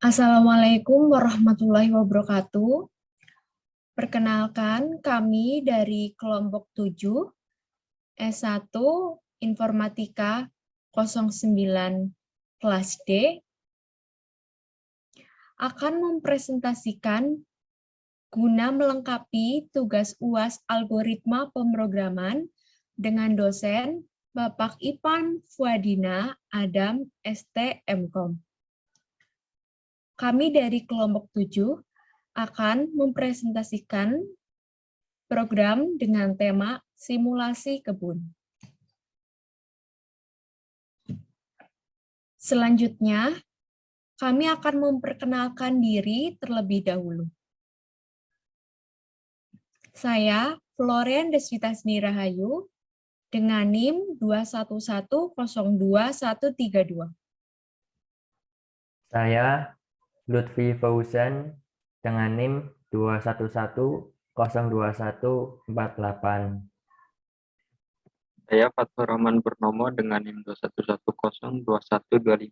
Assalamualaikum warahmatullahi wabarakatuh. Perkenalkan, kami dari kelompok 7, S1 Informatika 09 kelas D, akan mempresentasikan guna melengkapi tugas UAS algoritma pemrograman dengan dosen Bapak Ipan Fuadina Adam ST MKOM. Kami dari kelompok 7 akan mempresentasikan program dengan tema simulasi kebun. Selanjutnya, kami akan memperkenalkan diri terlebih dahulu. Saya Florian Desvitasni Rahayu dengan NIM 211021132. Saya Lutfi Fauzan dengan NIM 211021148. Saya Fatur Rahman Purnomo dengan NIM 211021125.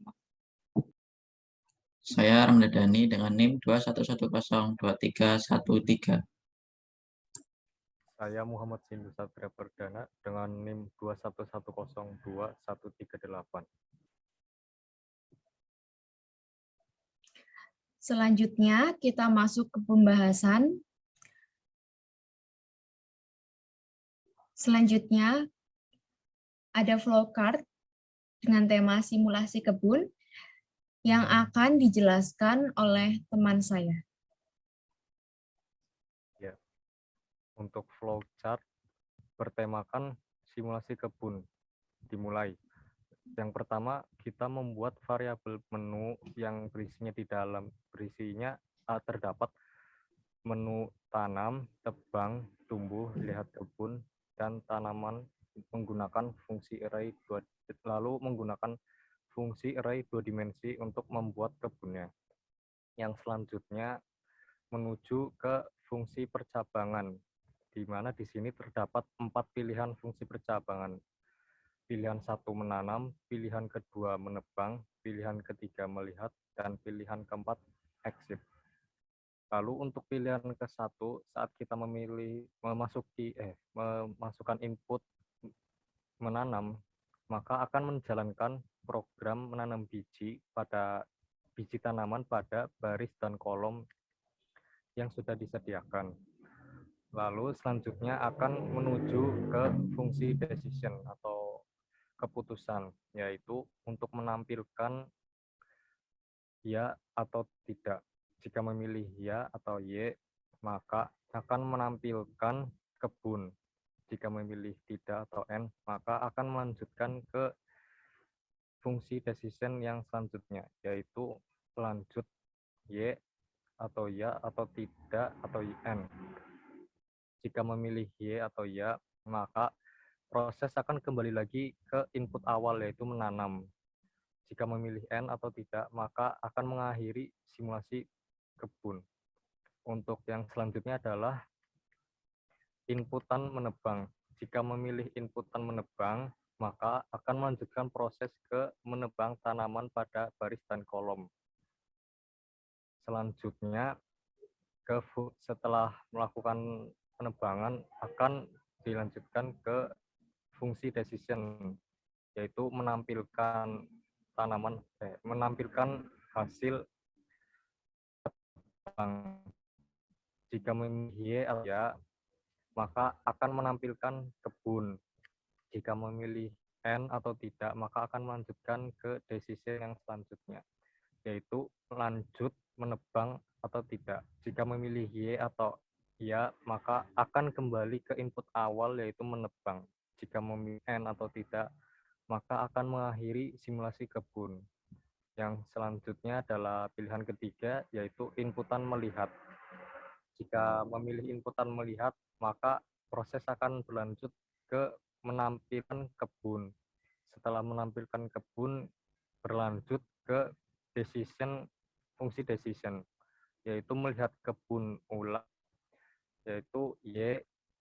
Saya Ramdhani dengan NIM 211021313. Saya Muhammad Sindu Satria Perdana dengan NIM 211021338. Selanjutnya, kita masuk ke pembahasan. Selanjutnya, ada flowchart dengan tema simulasi kebun yang akan dijelaskan oleh teman saya. Ya. Untuk flowchart bertemakan simulasi kebun. Dimulai. Yang pertama, kita membuat variabel menu yang berisinya terdapat menu tanam, tebang, tumbuh, lihat kebun, dan tanaman menggunakan fungsi array dua dimensi untuk membuat kebunnya. Yang selanjutnya menuju ke fungsi percabangan, di mana di sini terdapat 4 pilihan fungsi percabangan. Pilihan 1 menanam, pilihan kedua menebang, pilihan ketiga melihat, dan pilihan keempat exit. Lalu untuk pilihan ke-1, saat kita memasukkan input menanam, maka akan menjalankan program menanam biji tanaman pada baris dan kolom yang sudah disediakan. Lalu selanjutnya akan menuju ke fungsi decision atau keputusan, yaitu untuk menampilkan ya atau tidak. Jika memilih ya atau y, maka akan menampilkan kebun. Jika memilih tidak atau n, maka akan melanjutkan ke fungsi decision yang selanjutnya, yaitu lanjut y atau ya atau tidak atau n. Jika memilih y atau ya, maka proses akan kembali lagi ke input awal, yaitu menanam. Jika memilih N atau tidak, maka akan mengakhiri simulasi kebun. Untuk yang selanjutnya adalah inputan menebang. Jika memilih inputan menebang, maka akan melanjutkan proses ke menebang tanaman pada baris dan kolom. Selanjutnya, setelah melakukan penebangan, akan dilanjutkan ke fungsi decision, yaitu menampilkan hasil tebang. Jika memilih y atau ya, maka akan menampilkan kebun. Jika memilih n atau tidak, maka akan melanjutkan ke decision yang selanjutnya, yaitu lanjut menebang atau tidak. Jika memilih y atau ya, maka akan kembali ke input awal, yaitu menebang. Jika memilih n atau tidak, maka akan mengakhiri simulasi kebun. Yang selanjutnya adalah pilihan ketiga, yaitu inputan melihat. Jika memilih inputan melihat, maka proses akan berlanjut ke menampilkan kebun. Setelah menampilkan kebun, berlanjut ke fungsi decision, yaitu melihat kebun ulang, yaitu y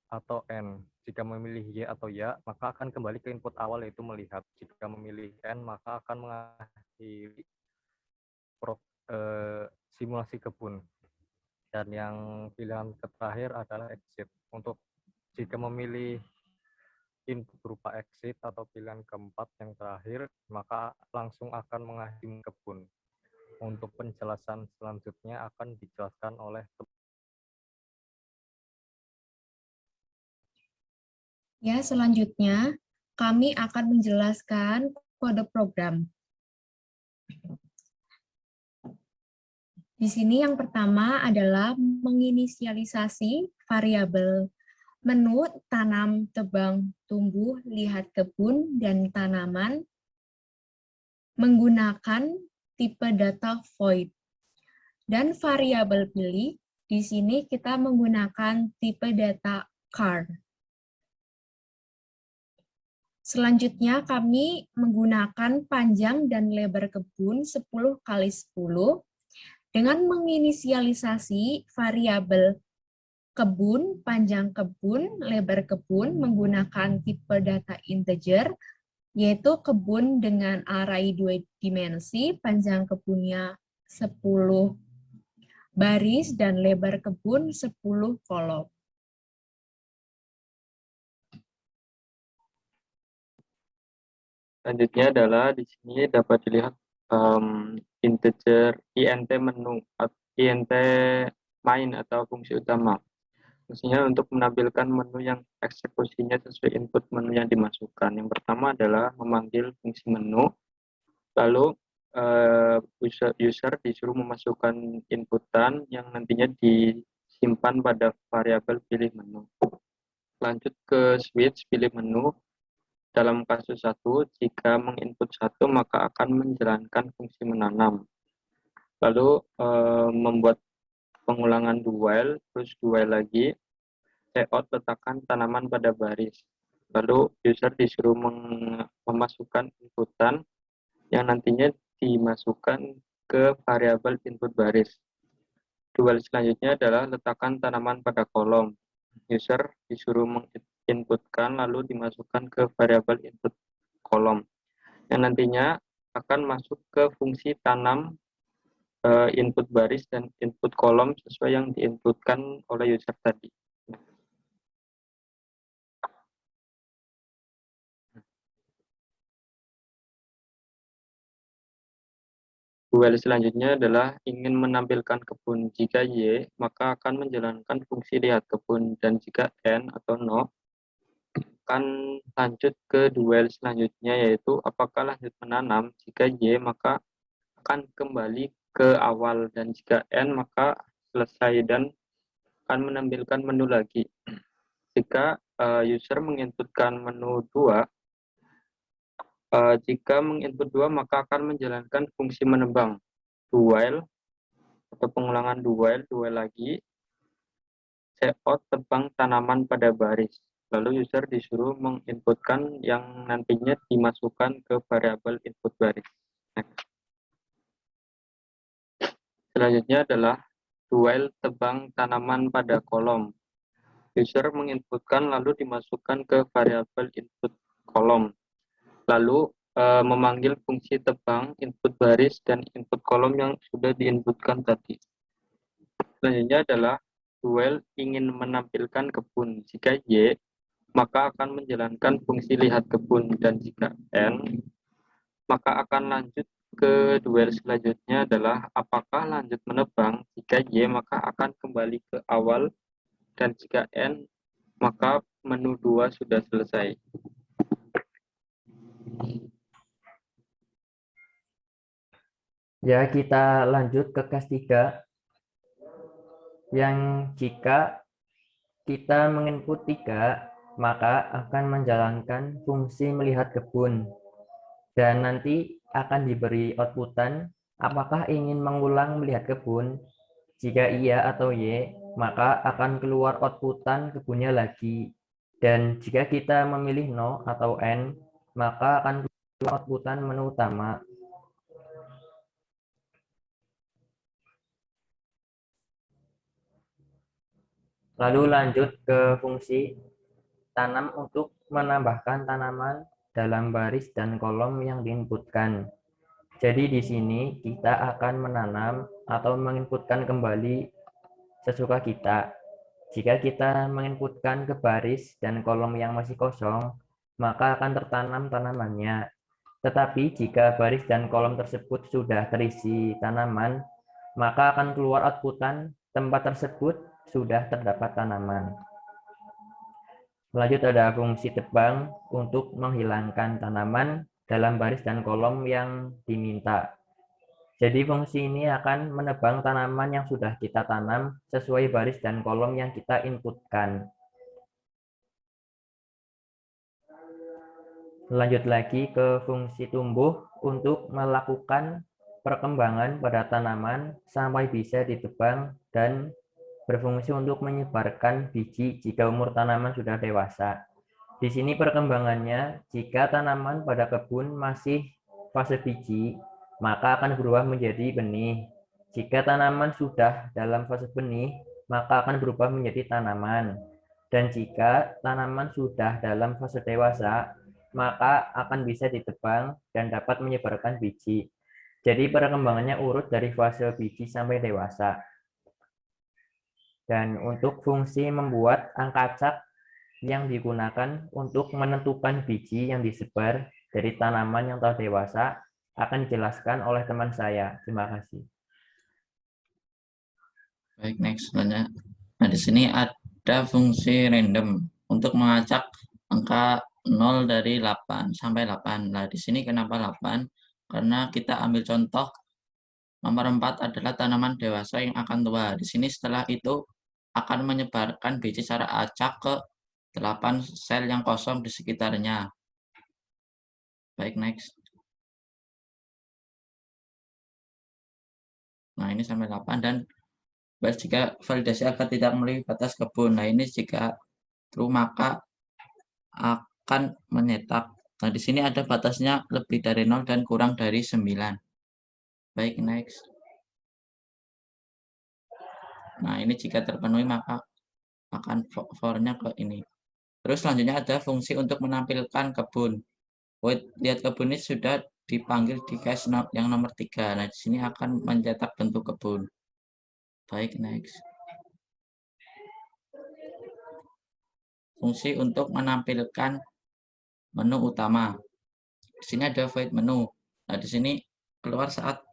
atau n. Jika memilih y atau ya, maka akan kembali ke input awal, yaitu melihat. Jika memilih n, maka akan mengakhiri simulasi kebun. Dan yang pilihan terakhir adalah exit. Untuk jika memilih input berupa exit atau pilihan keempat yang terakhir, maka langsung akan mengakhiri kebun. Untuk penjelasan selanjutnya akan dijelaskan oleh Ya, selanjutnya kami akan menjelaskan kode program. Di sini yang pertama adalah menginisialisasi variabel menu, tanam, tebang, tumbuh, lihat kebun, dan tanaman menggunakan tipe data void. Dan variabel pilih, di sini kita menggunakan tipe data char. Selanjutnya kami menggunakan panjang dan lebar kebun 10 kali 10 dengan menginisialisasi variabel kebun, panjang kebun, lebar kebun menggunakan tipe data integer, yaitu kebun dengan array 2 dimensi, panjang kebunnya 10 baris, dan lebar kebun 10 kolom. Selanjutnya adalah di sini dapat dilihat integer int menu atau int main atau fungsi utama. Fungsinya untuk menampilkan menu yang eksekusinya sesuai input menu yang dimasukkan. Yang pertama adalah memanggil fungsi menu, lalu user disuruh memasukkan inputan yang nantinya disimpan pada variabel pilih menu. Lanjut ke switch pilih menu. Dalam kasus 1, jika menginput 1, maka akan menjalankan fungsi menanam. Lalu membuat pengulangan do while, terus do while lagi, layout letakkan tanaman pada baris. Lalu user disuruh memasukkan inputan yang nantinya dimasukkan ke variabel input baris. Do while selanjutnya adalah letakkan tanaman pada kolom. User disuruh menginputkan lalu dimasukkan ke variabel input kolom yang nantinya akan masuk ke fungsi tanam input baris dan input kolom sesuai yang diinputkan oleh user tadi. While selanjutnya adalah ingin menampilkan kebun. Jika Y, maka akan menjalankan fungsi lihat kebun, dan jika N atau No, akan lanjut ke duel selanjutnya, yaitu apakah lanjut menanam. Jika Y, maka akan kembali ke awal, dan jika N, maka selesai dan akan menampilkan menu lagi. Jika user menginputkan menu 2, jika menginput 2, maka akan menjalankan fungsi menebang. Do while atau pengulangan do while lagi, layout tebang tanaman pada baris. Lalu user disuruh menginputkan yang nantinya dimasukkan ke variabel input baris. Next. Selanjutnya adalah do while tebang tanaman pada kolom. User menginputkan lalu dimasukkan ke variabel input kolom. Lalu memanggil fungsi tebang input baris dan input kolom yang sudah diinputkan tadi. Selanjutnya adalah do while ingin menampilkan kebun. Jika Y, maka akan menjalankan fungsi lihat kebun, dan jika N, maka akan lanjut ke do while selanjutnya adalah apakah lanjut menebang. Jika Y, maka akan kembali ke awal, dan jika N, maka menu 2 sudah selesai. Ya, kita lanjut ke case 3 yang jika kita menginput 3, maka akan menjalankan fungsi melihat kebun dan nanti akan diberi outputan apakah ingin mengulang melihat kebun. Jika iya atau Y, maka akan keluar outputan kebunnya lagi, dan jika kita memilih No atau N, maka akan keluar outputan menu utama. Lalu lanjut ke fungsi tanam untuk menambahkan tanaman dalam baris dan kolom yang diinputkan. Jadi di sini kita akan menanam atau menginputkan kembali sesuka kita. Jika kita menginputkan ke baris dan kolom yang masih kosong, maka akan tertanam tanamannya. Tetapi jika baris dan kolom tersebut sudah terisi tanaman, maka akan keluar outputan tempat tersebut sudah terdapat tanaman. Lanjut ada fungsi tebang untuk menghilangkan tanaman dalam baris dan kolom yang diminta. Jadi fungsi ini akan menebang tanaman yang sudah kita tanam sesuai baris dan kolom yang kita inputkan. Lanjut lagi ke fungsi tumbuh untuk melakukan perkembangan pada tanaman sampai bisa ditebang dan berfungsi untuk menyebarkan biji jika umur tanaman sudah dewasa. Di sini perkembangannya, jika tanaman pada kebun masih fase biji, maka akan berubah menjadi benih. Jika tanaman sudah dalam fase benih, maka akan berubah menjadi tanaman. Dan jika tanaman sudah dalam fase dewasa, maka akan bisa ditebang dan dapat menyebarkan biji. Jadi perkembangannya urut dari fase biji sampai dewasa. Dan untuk fungsi membuat angka acak yang digunakan untuk menentukan biji yang disebar dari tanaman yang telah dewasa akan dijelaskan oleh teman saya. Terima kasih. Baik, next selanjutnya. Nah, di sini ada fungsi random untuk mengacak angka 0 dari 8 sampai 8. Nah, di sini kenapa 8? Karena kita ambil contoh nomor 4 adalah tanaman dewasa yang akan tua. Di sini setelah itu akan menyebarkan biji secara acak ke 8 sel yang kosong di sekitarnya. Baik, next. Nah, ini sampai 8 dan jika validasi agar tidak melebihi batas kebun. Nah, ini jika true maka akan menyetak. Nah, di sini ada batasnya lebih dari 0 dan kurang dari 9. Baik, next. Nah, ini jika terpenuhi maka akan for-nya ke ini. Terus selanjutnya ada fungsi untuk menampilkan kebun. Lihat kebun ini sudah dipanggil di case yang nomor 3. Nah, di sini akan mencetak bentuk kebun. Baik, next. Fungsi untuk menampilkan menu utama. Di sini ada void menu. Nah, di sini keluar saat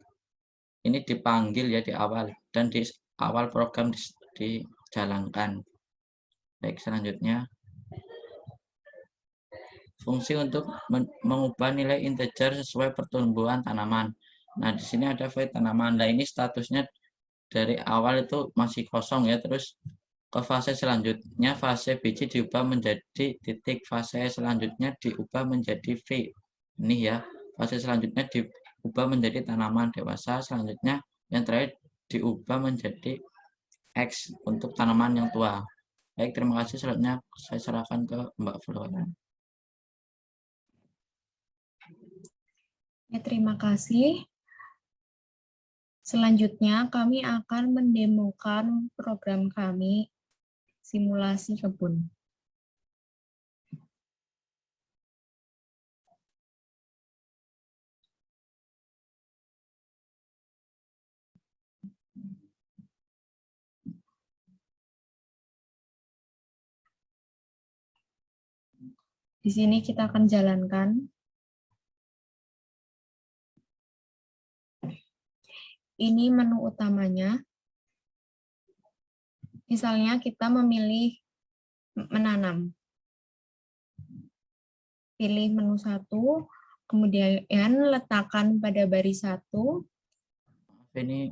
ini dipanggil ya di awal dan di awal program dijalankan. Baik, selanjutnya fungsi untuk mengubah nilai integer sesuai pertumbuhan tanaman. Nah, di sini ada void tanaman. Nah, ini statusnya dari awal itu masih kosong ya, terus ke fase selanjutnya fase biji diubah menjadi titik, fase selanjutnya diubah menjadi V. Ini ya, fase selanjutnya diubah menjadi tanaman dewasa, selanjutnya yang terakhir diubah menjadi X untuk tanaman yang tua. Baik, terima kasih. Selanjutnya saya serahkan ke Mbak Flora. Ya, terima kasih. Selanjutnya kami akan mendemokan program kami simulasi kebun. Di sini kita akan jalankan. Ini menu utamanya. Misalnya kita memilih menanam. Pilih menu 1, kemudian letakkan pada baris 1. Ini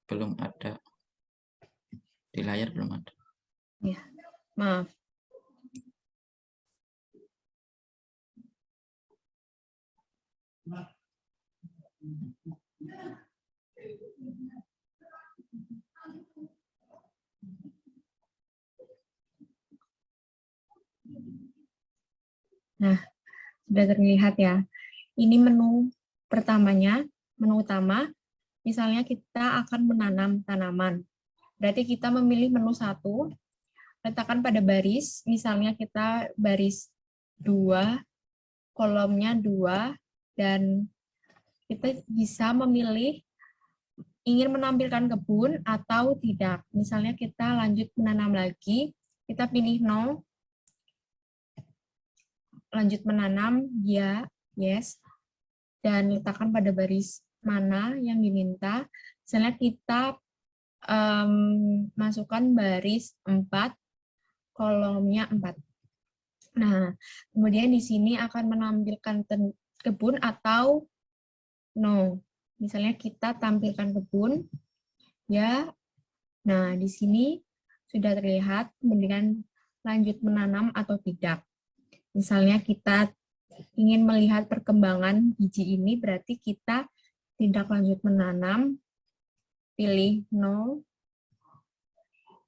belum ada. Di layar belum ada. Ya, maaf. Nah, sudah terlihat ya. Ini menu pertamanya, menu utama. Misalnya kita akan menanam tanaman. Berarti kita memilih menu 1, letakkan pada baris. Misalnya kita baris 2, kolomnya 2, dan kita bisa memilih ingin menampilkan kebun atau tidak. Misalnya kita lanjut menanam lagi, kita pilih no, lanjut menanam, ya, yes, dan letakkan pada baris mana yang diminta. Misalnya kita masukkan baris 4, kolomnya 4. Nah, kemudian di sini akan menampilkan kebun atau no. Misalnya kita tampilkan kebun, ya. Nah, di sini sudah terlihat, kemudian lanjut menanam atau tidak. Misalnya kita ingin melihat perkembangan biji ini, berarti kita tidak lanjut menanam, pilih no.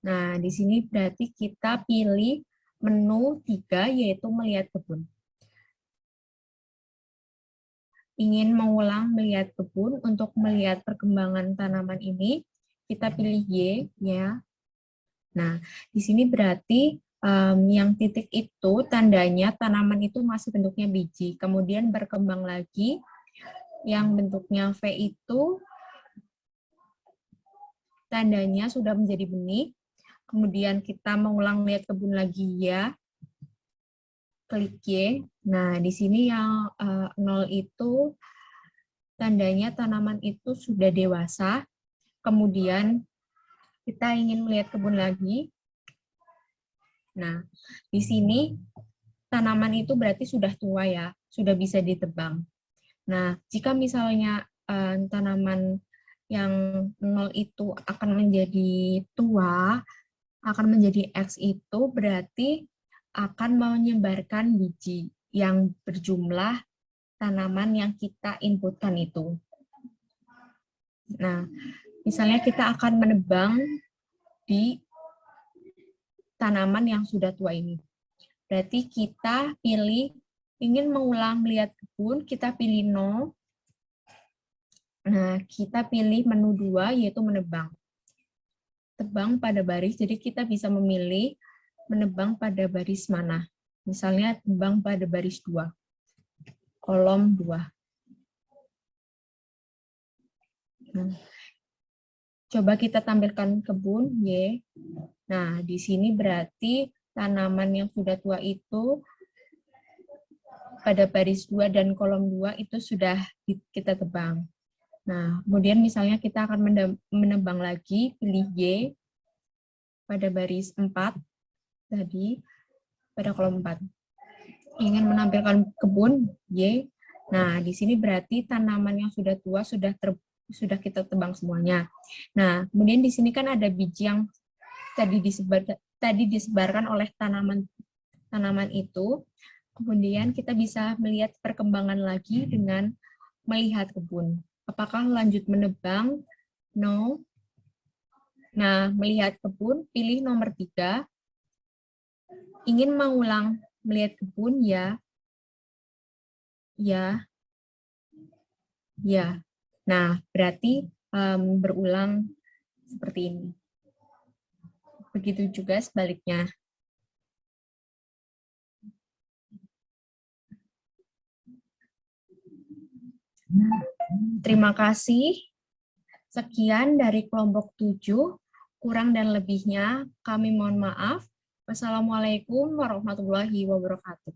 Nah, di sini berarti kita pilih menu 3, yaitu melihat kebun. Ingin mengulang melihat kebun, untuk melihat perkembangan tanaman ini, kita pilih Y, ya. Nah, di sini berarti yang titik itu tandanya tanaman itu masih bentuknya biji, kemudian berkembang lagi, yang bentuknya V itu tandanya sudah menjadi benih, kemudian kita mengulang lihat kebun lagi, ya, klik Y. Nah, di sini yang 0 itu tandanya tanaman itu sudah dewasa, kemudian kita ingin melihat kebun lagi. Nah, di sini tanaman itu berarti sudah tua, ya, sudah bisa ditebang. Nah, jika misalnya tanaman yang 0 itu akan menjadi tua, akan menjadi X itu berarti akan menyebarkan biji yang berjumlah tanaman yang kita inputkan itu. Nah, misalnya kita akan menebang di tanaman yang sudah tua ini. Berarti kita pilih ingin mengulang melihat kebun, kita pilih no. Nah, kita pilih menu 2, yaitu menebang. Tebang pada baris, jadi kita bisa memilih menebang pada baris mana. Misalnya tebang pada baris 2, kolom 2. Nah, coba kita tampilkan kebun, Y. Nah, di sini berarti tanaman yang sudah tua itu pada baris 2 dan kolom 2 itu sudah kita tebang. Nah, kemudian misalnya kita akan menebang lagi, pilih Y pada baris 4 tadi, pada kolom 4. Ingin menampilkan kebun, Y. Nah, di sini berarti tanaman yang sudah tua sudah kita tebang semuanya. Nah, kemudian di sini kan ada biji yang tadi disebarkan oleh tanaman itu. Kemudian kita bisa melihat perkembangan lagi dengan melihat kebun. Apakah lanjut menebang? No. Nah, melihat kebun, pilih nomor 3. Ingin mengulang melihat kebun, ya. Ya. Ya. Nah, berarti berulang seperti ini. Begitu juga sebaliknya. Terima kasih. Sekian dari kelompok 7. Kurang dan lebihnya kami mohon maaf. Wassalamualaikum warahmatullahi wabarakatuh.